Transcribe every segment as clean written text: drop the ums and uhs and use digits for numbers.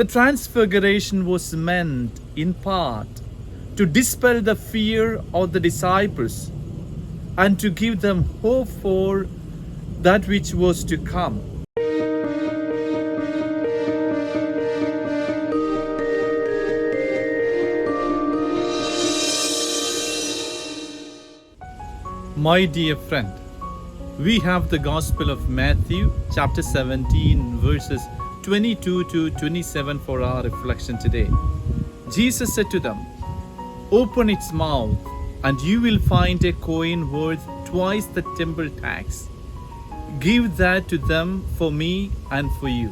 The transfiguration was meant, in part, to dispel the fear of the disciples and to give them hope for that which was to come. My dear friend, we have the Gospel of Matthew, chapter 17, verses 22 to 27 for our reflection today. Jesus said to them, "Open its mouth, and you will find a coin worth twice the temple tax. Give that to them for me and for you."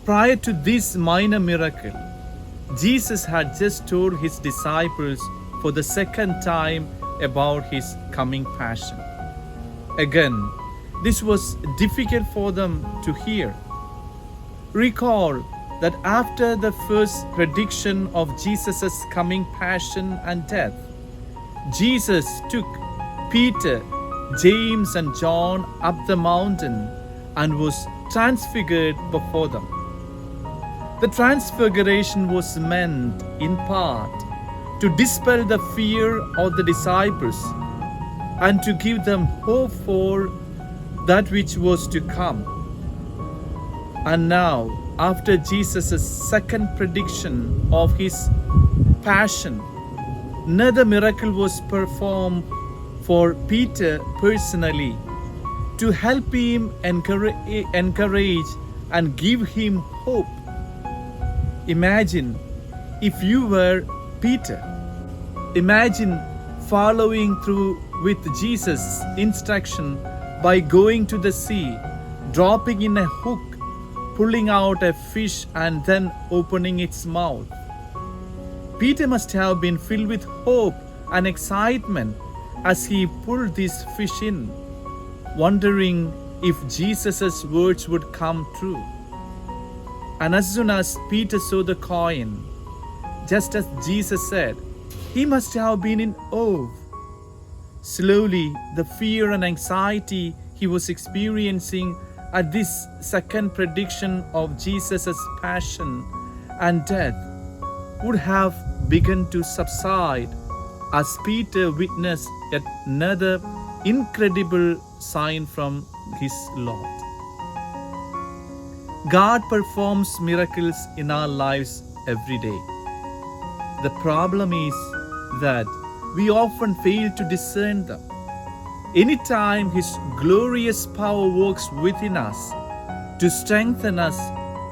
Prior to this minor miracle, Jesus had just told his disciples for the second time about his coming passion. Again, this was difficult for them to hear. Recall that after the first prediction of Jesus' coming passion and death, Jesus took Peter, James, and John up the mountain and was transfigured before them. The transfiguration was meant, in part, to dispel the fear of the disciples and to give them hope for that which was to come. And now, after Jesus' second prediction of his passion, another miracle was performed for Peter personally to help him encourage and give him hope. Imagine if you were Peter. Imagine following through with Jesus' instruction by going to the sea, dropping in a hook, pulling out a fish, and then opening its mouth. Peter must have been filled with hope and excitement as he pulled this fish in, wondering if Jesus' words would come true. And as soon as Peter saw the coin, just as Jesus said, he must have been in awe. Slowly, the fear and anxiety he was experiencing at this second prediction of Jesus' passion and death would have begun to subside as Peter witnessed yet another incredible sign from his Lord. God performs miracles in our lives every day. The problem is that we often fail to discern them. Anytime His glorious power works within us to strengthen us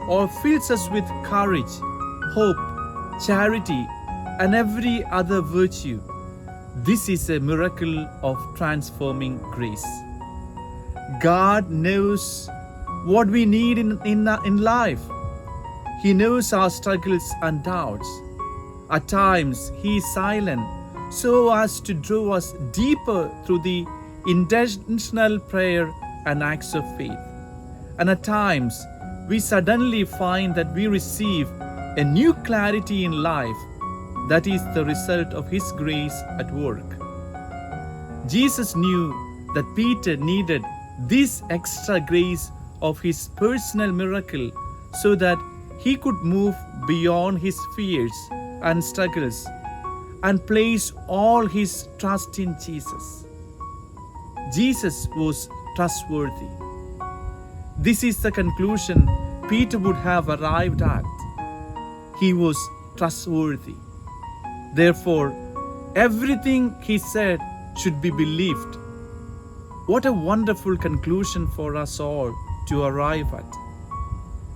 or fills us with courage, hope, charity, and every other virtue, this is a miracle of transforming grace. God knows what we need in life. He knows our struggles and doubts. At times, He is silent so as to draw us deeper through the intentional prayer and acts of faith. And at times, we suddenly find that we receive a new clarity in life that is the result of His grace at work. Jesus knew that Peter needed this extra grace of His personal miracle so that he could move beyond his fears and struggles and place all his trust in Jesus. Jesus was trustworthy. This is the conclusion Peter would have arrived at. He was trustworthy. Therefore, everything he said should be believed. What a wonderful conclusion for us all to arrive at.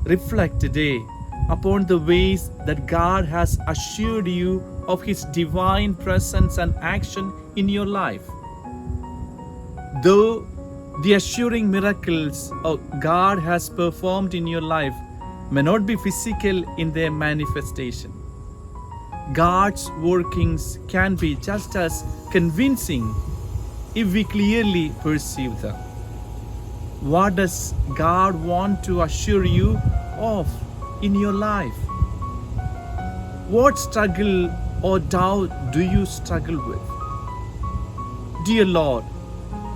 Reflect today upon the ways that God has assured you of His divine presence and action in your life. Though the assuring miracles God has performed in your life may not be physical in their manifestation, God's workings can be just as convincing if we clearly perceive them. What does God want to assure you of in your life? What struggle or doubt do you struggle with? Dear Lord,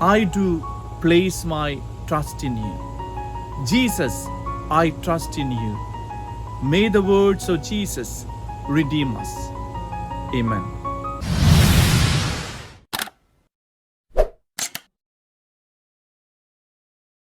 I do place my trust in you. Jesus, I trust in you. May the words of Jesus redeem us. Amen.